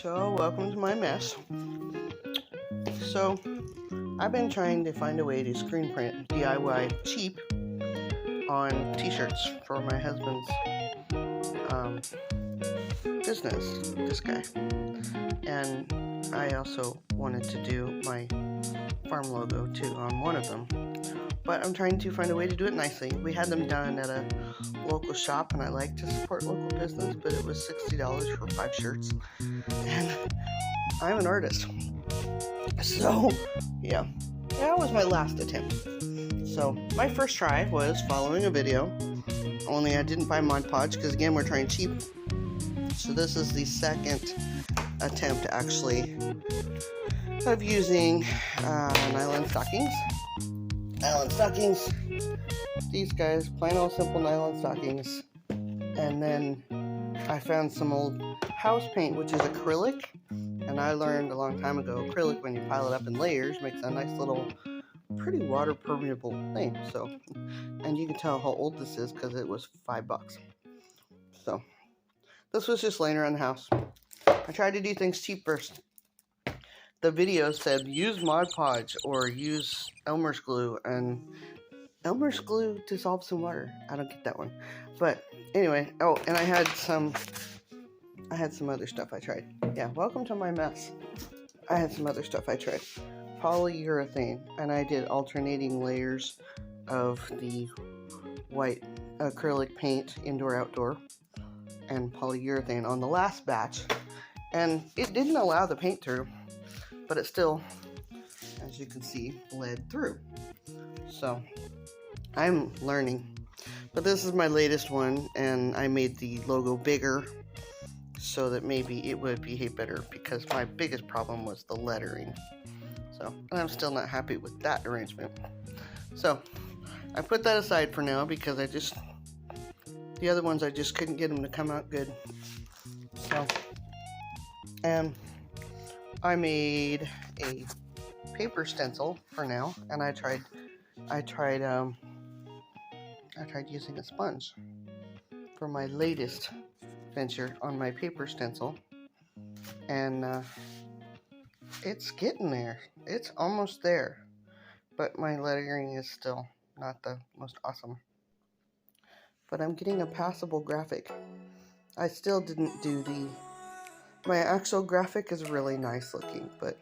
So, welcome to my mess. So, I've been trying to find a way to screen print DIY cheap on t-shirts for my husband's business, this guy. And I also wanted to do my farm logo too on one of them. But I'm trying to find a way to do it nicely. We had them done at a local shop, and I like to support local business, but it was $60 for 5 shirts. And I'm an artist. So, yeah, that was my last attempt. So, my first try was following a video, only I didn't buy Mod Podge because, again, we're trying cheap. So, this is the second attempt, actually, of using nylon stockings. These guys, plain old simple nylon stockings. And then I found some old house paint, which is acrylic. And I learned a long time ago, acrylic, when you pile it up in layers, makes a nice little, pretty water permeable thing. So, and you can tell how old this is because it was $5. So, this was just laying around the house. I tried to do things cheap first. The video said use Mod Podge or use Elmer's glue, and Elmer's glue dissolves in water. I don't get that one. But anyway, oh, and I had some other stuff I tried. Yeah, welcome to my mess. I had some other stuff I tried. Polyurethane, and I did alternating layers of the white acrylic paint, indoor, outdoor, and polyurethane on the last batch. And it didn't allow the paint through, but it still, as you can see, bled through. So, I'm learning. But this is my latest one, and I made the logo bigger so that maybe it would behave better, because my biggest problem was the lettering. So, and I'm still not happy with that arrangement. So, I put that aside for now because the other ones I just couldn't get them to come out good. So, and I made a paper stencil for now, and I tried using a sponge for my latest venture on my paper stencil, and it's getting there. It's almost there, but my lettering is still not the most awesome. But I'm getting a passable graphic. I still didn't do my actual graphic is really nice looking, but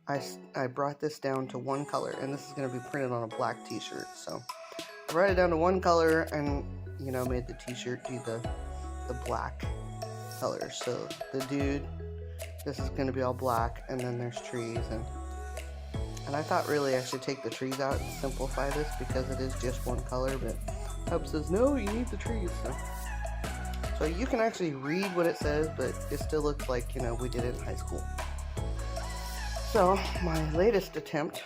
I brought this down to one color, and this is going to be printed on a black t-shirt. So I brought it down to one color and, made the t-shirt do the black color. So the dude, this is going to be all black, and then there's trees, and I thought really I should take the trees out and simplify this because it is just one color, but Hub says, no, you need the trees. So you can actually read what it says, but it still looks like, we did it in high school. So, my latest attempt,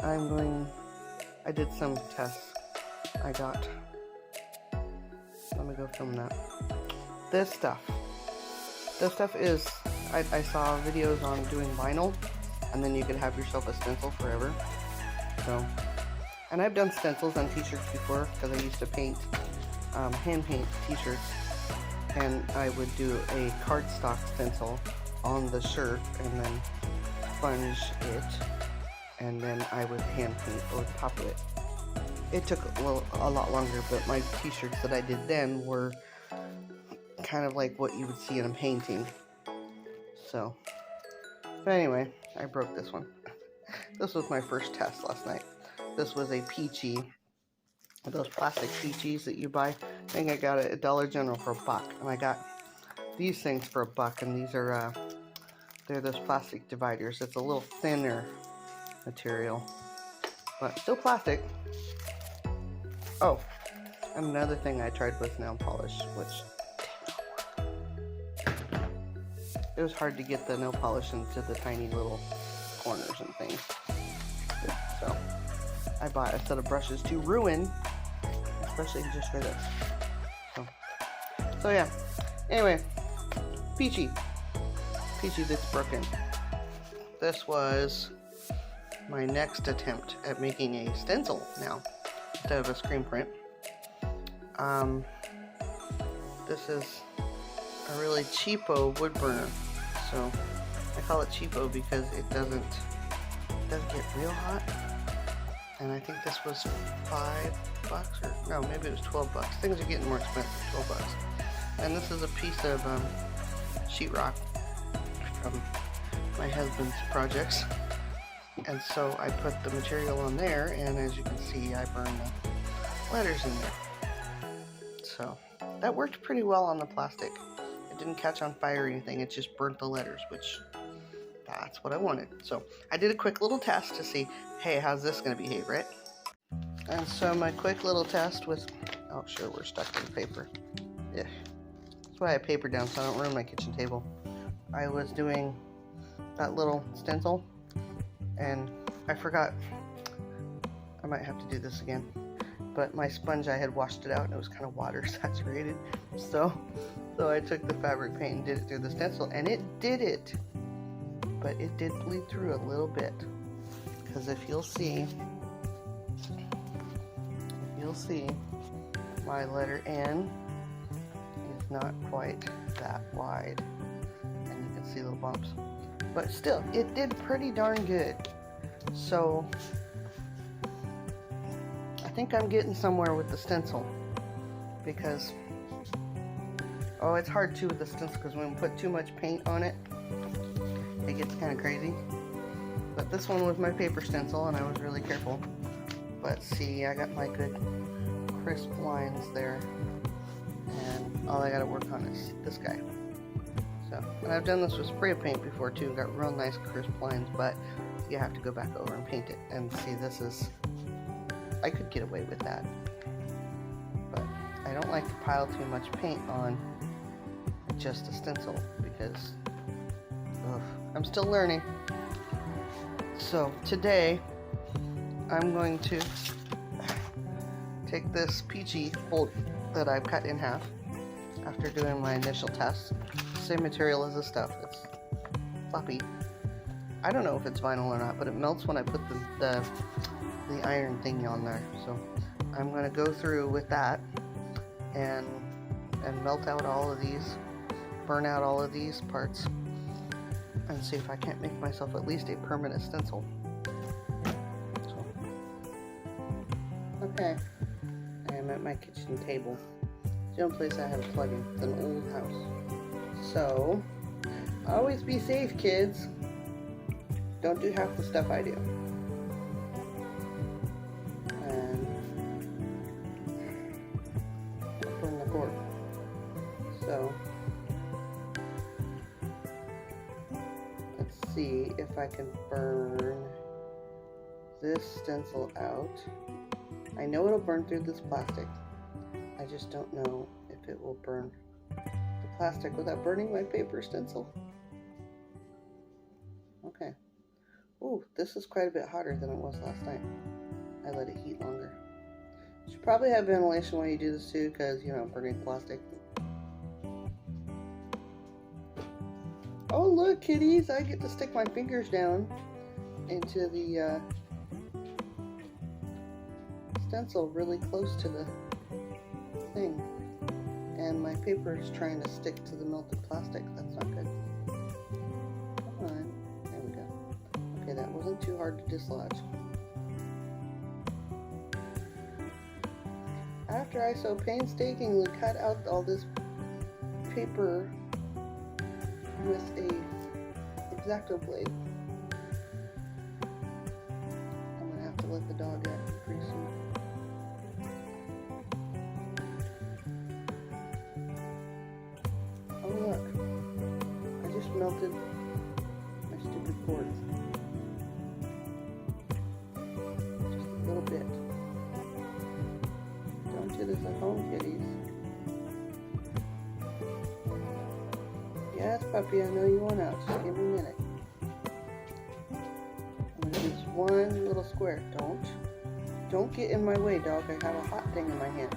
I did some tests. Let me go film that. This stuff is, I saw videos on doing vinyl, and then you could have yourself a stencil forever. So, and I've done stencils on t-shirts before because I used to hand paint t-shirts, and I would do a cardstock stencil on the shirt and then sponge it, and then I would hand paint over top of it. It took a lot longer, but my t-shirts that I did then were kind of like what you would see in a painting. So, but anyway, I broke this one. This was my first test last night. This was a peachy, those plastic peachies that you buy. I think I got it at Dollar General for $1, and I got these things for $1, and these are they're those plastic dividers. It's a little thinner material, but still plastic. Oh, and another thing I tried was nail polish, which it was hard to get the nail polish into the tiny little corners and things. So I bought a set of brushes to ruin, especially just for this. So yeah. Anyway, peachy that's broken. This was my next attempt at making a stencil now instead of a screen print. This is a really cheapo wood burner. So I call it cheapo because it doesn't get real hot. And I think this was $5 or no, maybe it was $12. Things are getting more expensive, $12. And this is a piece of sheetrock from my husband's projects. And so I put the material on there, and as you can see, I burned the letters in there. So that worked pretty well on the plastic. It didn't catch on fire or anything, it just burnt the letters, which that's what I wanted. So I did a quick little test to see, hey, how's this going to behave, right? And so my quick little test with, oh sure, we're stuck in paper. Yeah, that's why I paper down so I don't ruin my kitchen table. I was doing that little stencil, and I forgot, I might have to do this again, but my sponge, I had washed it out and it was kind of water saturated. So I took the fabric paint and did it through the stencil, and it did it. But it did bleed through a little bit, because if you'll see, my letter N is not quite that wide, and you can see little bumps. But still, it did pretty darn good. So I think I'm getting somewhere with the stencil, because it's hard too with the stencil, because when we put too much paint on it, it gets kind of crazy. But this one was my paper stencil, and I was really careful. But see, I got my good crisp lines there, and all I got to work on is this guy. So, and I've done this with spray paint before too, got real nice crisp lines, but you have to go back over and paint it. And see, this is, I could get away with that, but I don't like to pile too much paint on just a stencil, because I'm still learning. So today I'm going to take this peachy bolt that I've cut in half after doing my initial test. Same material as the stuff. It's floppy. I don't know if it's vinyl or not, but it melts when I put the iron thingy on there. So I'm going to go through with that and melt out all of these, burn out all of these parts, and see if I can't make myself at least a permanent stencil. So, okay, I am at my kitchen table. It's the only place I have a plug-in. It's an old house. So, always be safe, kids. Don't do half the stuff I do. And burn the cord. So, see if I can burn this stencil out. I know it'll burn through this plastic. I just don't know if it will burn the plastic without burning my paper stencil. Okay. Ooh, this is quite a bit hotter than it was last night. I let it heat longer. You should probably have ventilation while you do this too, because, you know, burning plastic. Oh look, kitties, I get to stick my fingers down into the stencil really close to the thing. And my paper is trying to stick to the melted plastic. That's not good. Come on. There we go. Okay, that wasn't too hard to dislodge. After I so painstakingly cut out all this paper with a X-Acto blade, I'm gonna have to let the dog out pretty soon. Oh look, I just melted my stupid cords. Just a little bit. Don't do this at home, kitties. Yes, puppy, I know you want out. Just give me a minute. I'm gonna do this one little square. Don't get in my way, dog. I have a hot thing in my hand.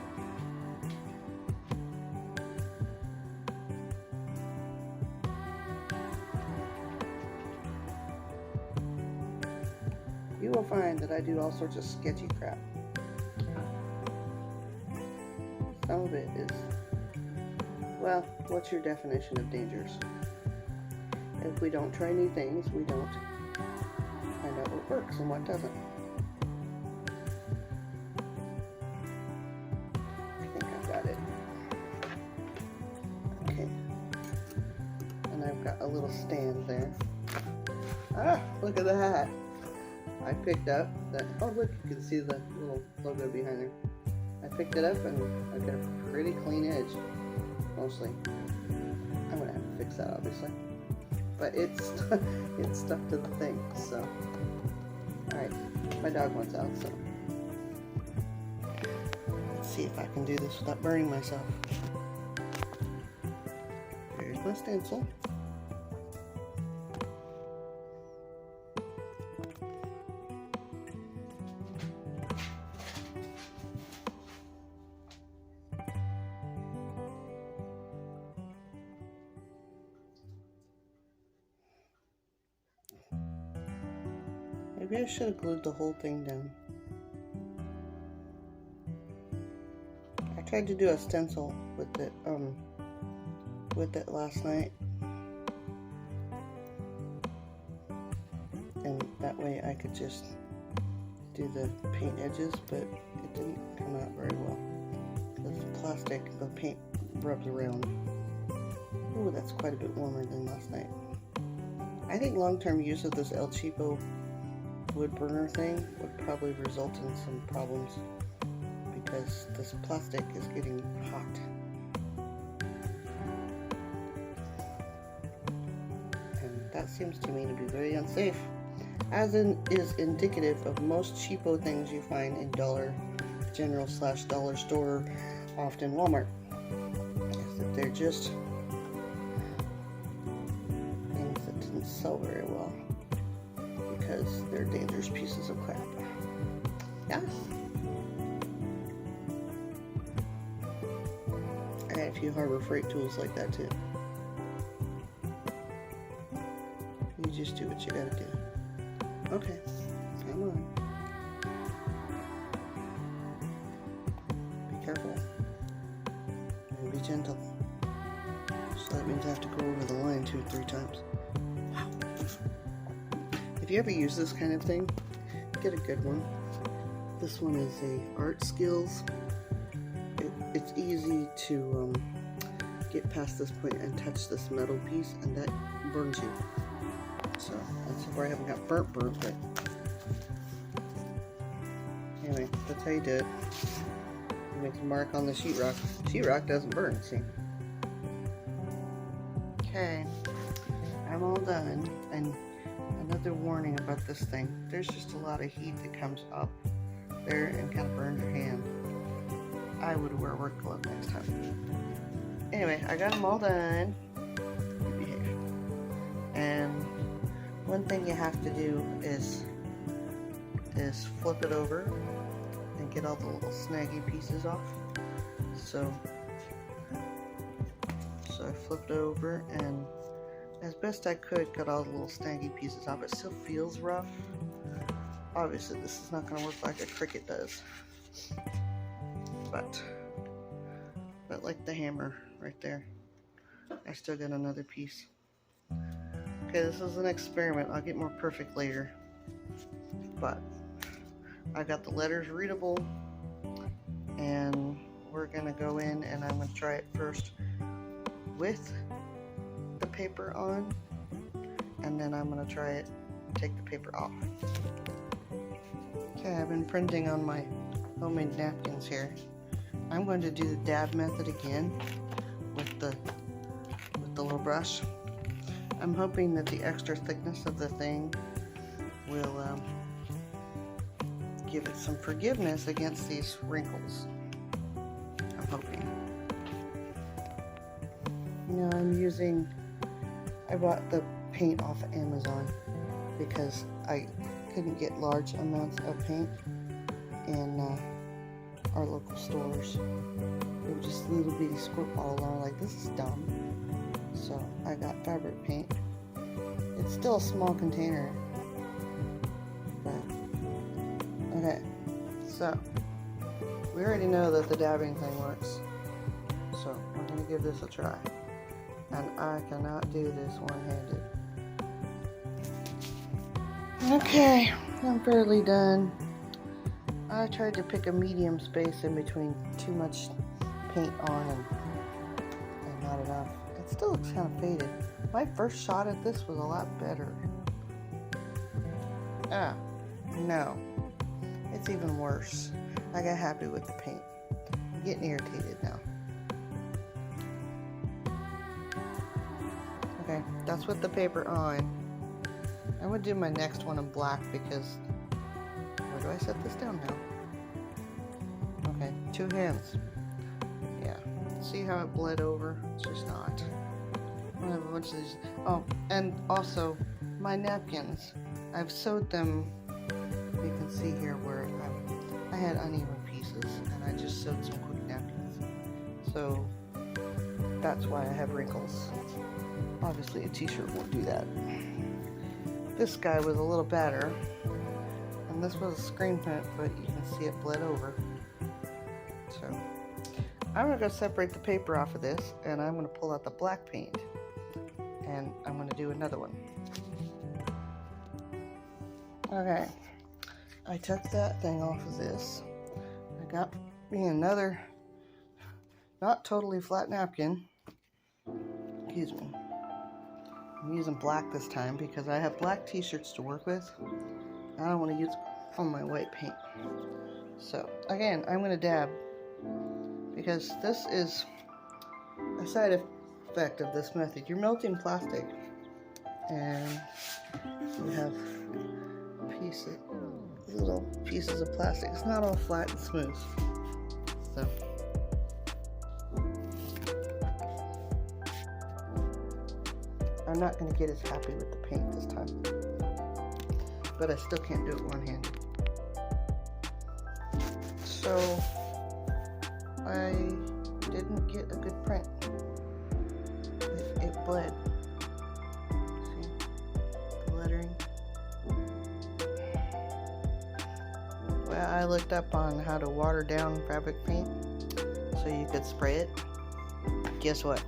You will find that I do all sorts of sketchy crap. Some of it is Well, what's your definition of dangerous? If we don't try new things, we don't find out what works and what doesn't. I think I've got it. Okay. And I've got a little stand there. Ah, look at that. I picked up that, oh look, you can see the little logo behind there. I picked it up and I've got a pretty clean edge, mostly. I'm gonna have to fix that obviously. But it's stuck to the thing, so. Alright, my dog wants out, so. Let's see if I can do this without burning myself. Here's my stencil. Maybe I should have glued the whole thing down. I tried to do a stencil with it last night, and that way I could just do the paint edges, but it didn't come out very well because the plastic, the paint rubs around. Ooh, that's quite a bit warmer than last night. I think long-term use of this El Cheapo wood burner thing would probably result in some problems because this plastic is getting hot, and that seems to me to be very unsafe, as is indicative of most cheapo things you find in Dollar General / dollar store, often Walmart, is that they're just things that didn't sell very well because they're dangerous pieces of crap. Yeah. I had a few Harbor Freight tools like that too. You just do what you gotta do. Okay, come on. Be careful. And be gentle. So that means I have to go over the line 2 or 3 times. Wow. If you ever use this kind of thing, get a good one. This one is a Art Skills. It's easy to get past this point and touch this metal piece, and that burns you. So that's where I haven't got burnt, but anyway, that's how you do it. You make a mark on the sheetrock. Sheetrock doesn't burn, see? Okay, I'm all done, and another warning about this thing. There's just a lot of heat that comes up there and kind of burns your hand. I would wear a work glove next time. Anyway, I got them all done. Behave. And one thing you have to do is flip it over and get all the little snaggy pieces off. So I flipped it over and as best I could got all the little snaggy pieces off. It still feels rough. Obviously this is not going to work like a Cricut does. But like the hammer right there, I still got another piece. Okay, this is an experiment. I'll get more perfect later. But I got the letters readable, and we're gonna go in and I'm gonna try it first with the paper on, and then I'm gonna try it and take the paper off. Okay, I've been printing on my homemade napkins here. I'm going to do the dab method again with the little brush. I'm hoping that the extra thickness of the thing will give it some forgiveness against these wrinkles. I'm hoping. Now I bought the paint off of Amazon because I couldn't get large amounts of paint in our local stores. They were just little bitty squirt bottles, and I was like, this is dumb. So I got fabric paint. It's still a small container, but okay. So we already know that the dabbing thing works. So we're gonna give this a try. And I cannot do this one-handed. Okay, I'm fairly done. I tried to pick a medium space in between too much paint on and not enough. It still looks kind of faded. My first shot at this was a lot better. Ah, no. It's even worse. I got happy with the paint. I'm getting irritated now. Okay, that's with the paper on. I'm gonna do my next one in black because where do I set this down now? Okay, 2 hands. Yeah, see how it bled over? It's just not. I have a bunch of these. Oh, and also my napkins. I've sewed them. You can see here where I had uneven pieces, and I just sewed some quick napkins. So that's why I have wrinkles. Obviously, a t-shirt won't do that. This guy was a little better, and this was a screen print, but you can see it bled over. So I'm gonna go separate the paper off of this, and I'm gonna pull out the black paint, and I'm gonna do another one. Okay, I took that thing off of this. I got me another not totally flat napkin. Excuse me. I'm using black this time because I have black t-shirts to work with. I don't want to use on my white paint. So again, I'm going to dab because this is a side effect of this method. You're melting plastic and you have little pieces of plastic. It's not all flat and smooth. So I'm not going to get as happy with the paint this time, but I still can't do it one-handed. So I didn't get a good print. It bled. See the lettering? Well, I looked up on how to water down fabric paint so you could spray it. Guess what?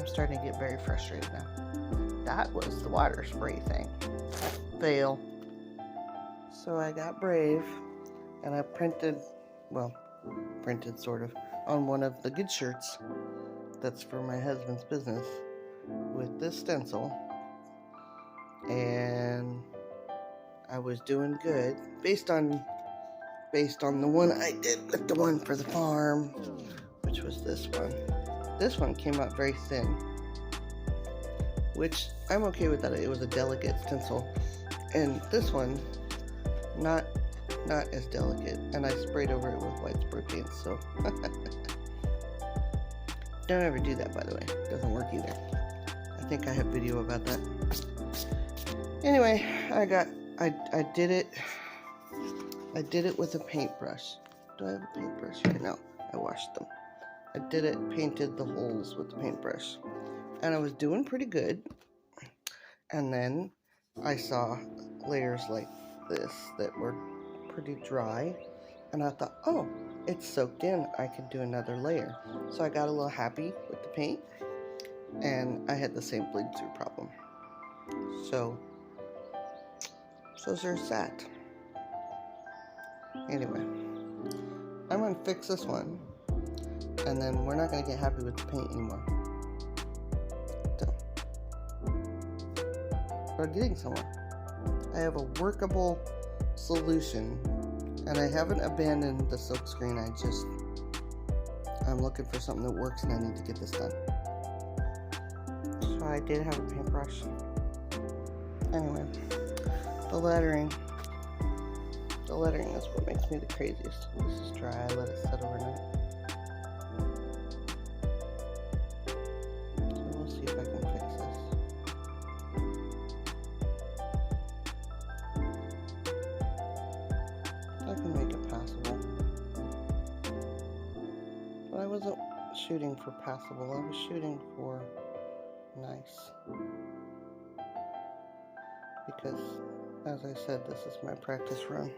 Starting to get very frustrated now. That was the water spray thing. Fail. So I got brave and I printed sort of on one of the good shirts that's for my husband's business with this stencil, and I was doing good based on the one I did with the one for the farm, which was this one. This one came out very thin, which I'm okay with that. It was a delicate stencil, and this one not as delicate, and I sprayed over it with white spray paint. So don't ever do that, by the way. It doesn't work either. I think I have video about that. Anyway, I did it with a paintbrush. Do I have a paintbrush right now? I washed them. I painted the holes with the paintbrush, and I was doing pretty good. And then I saw layers like this that were pretty dry, and I thought, oh, it's soaked in. I can do another layer. So I got a little happy with the paint, and I had the same bleed through problem. So there's that. Anyway, I'm gonna fix this one. And then we're not going to get happy with the paint anymore. So, we're getting somewhere. I have a workable solution, and I haven't abandoned the silk screen. I'm looking for something that works, and I need to get this done. So I did have a paintbrush. Anyway, the lettering is what makes me the craziest. This is dry. I let it set overnight. I wasn't shooting for passable, I was shooting for nice. Because, as I said, this is my practice run.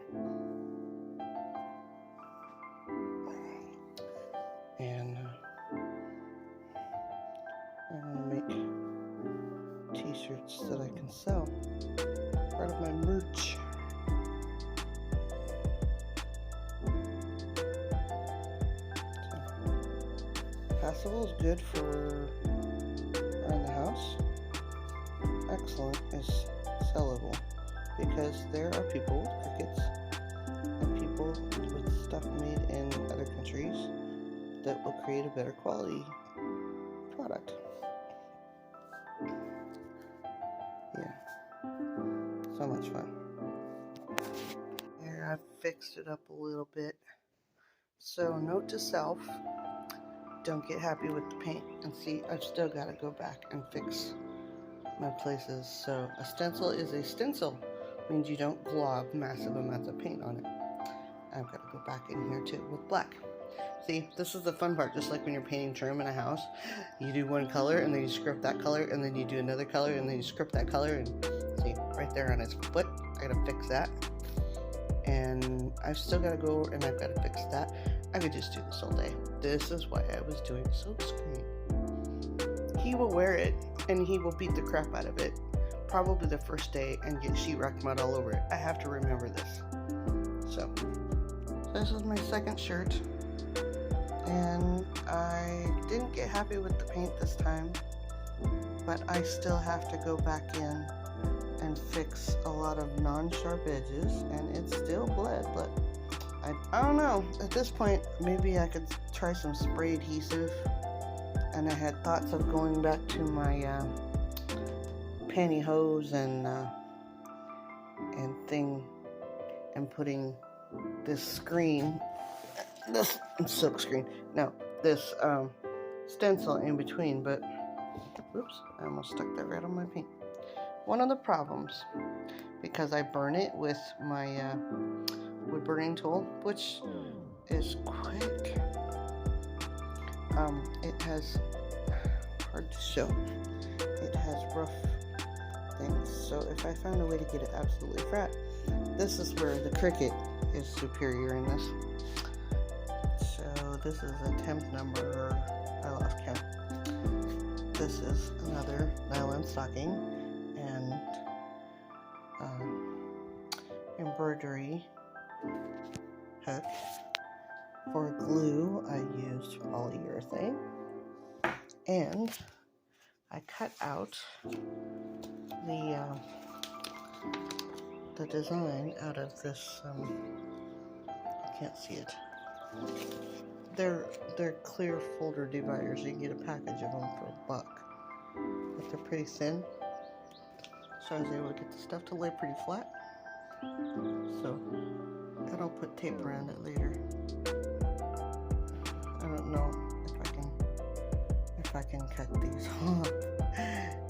t-shirts that I can sell. Part of my merch. Passable is good for around the house. Excellent is sellable, because there are people with crickets and people with stuff made in other countries that will create a better quality product. Yeah, so much fun. Here, I've fixed it up a little bit. So, note to self, don't get happy with the paint. And see, I've still got to go back and fix my places. So a stencil is a stencil, means you don't glob massive amounts of paint on it. I've got to go back in here too with black. See, this is the fun part. Just like when you're painting trim in a house, you do one color and then you script that color, and then you do another color and then you script that color, and see right there on his foot, I gotta fix that. And I've still got to go and I've got to fix that. I could just do this all day. This is why I was doing silkscreen. He will wear it and he will beat the crap out of it probably the first day and get sheetrock mud all over it. I have to remember this. So this is my second shirt, and I didn't get happy with the paint this time, but I still have to go back in and fix a lot of non-sharp edges, and it's still bled, but I don't know. At this point, maybe I could try some spray adhesive. And I had thoughts of going back to my pantyhose and thing, and putting this screen, this silk screen, no, this stencil in between. But oops, I almost stuck that right on my paint. One of the problems, because I burn it with my wood burning tool, which is quick. It has, hard to show, it has rough things, so if I found a way to get it absolutely flat, this is where the Cricut is superior in this. So this is a temp number, I lost count. This is another nylon stocking, and embroidery hook. For glue, I used polyurethane, and I cut out the design out of this. I can't see it. They're clear folder dividers. You can get a package of them for $1, but they're pretty thin, so I was able to get the stuff to lay pretty flat. So, and I'll put tape around it later. I don't know if I can cut these off.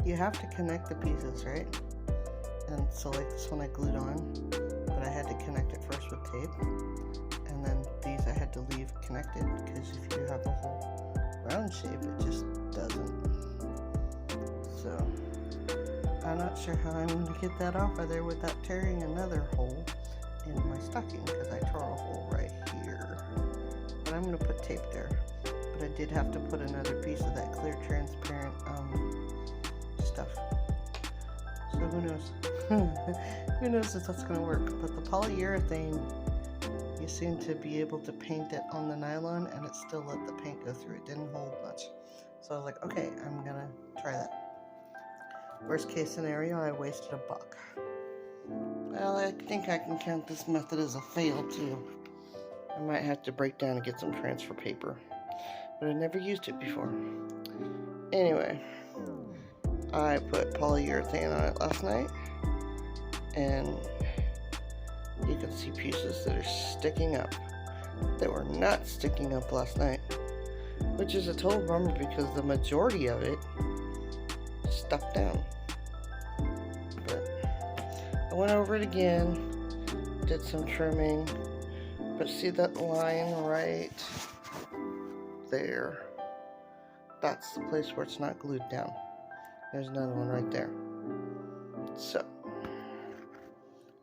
You have to connect the pieces, right? And so like this one I glued on, but I had to connect it first with tape. And then these I had to leave connected, because if you have a whole round shape, it just doesn't. So I'm not sure how I'm going to get that off of there without tearing another hole in my stocking, because I tore a hole right here. But I'm going to put tape there. But I did have to put another piece of that clear transparent stuff. So who knows? Who knows if that's going to work. But the polyurethane, you seem to be able to paint it on the nylon, and it still let the paint go through. It didn't hold much. So I was like, okay, I'm going to try that. Worst case scenario, I wasted $1. Well, I think I can count this method as a fail too. I might have to break down and get some transfer paper, but I never used it before. Anyway, I put polyurethane on it last night, and you can see pieces that are sticking up that were not sticking up last night, which is a total bummer because the majority of it stuck down. But I went over it again, did some trimming, but see that line right there? That's the place where it's not glued down. There's another one right there. So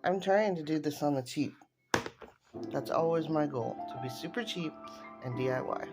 I'm trying to do this on the cheap. That's always my goal, to be super cheap and DIY.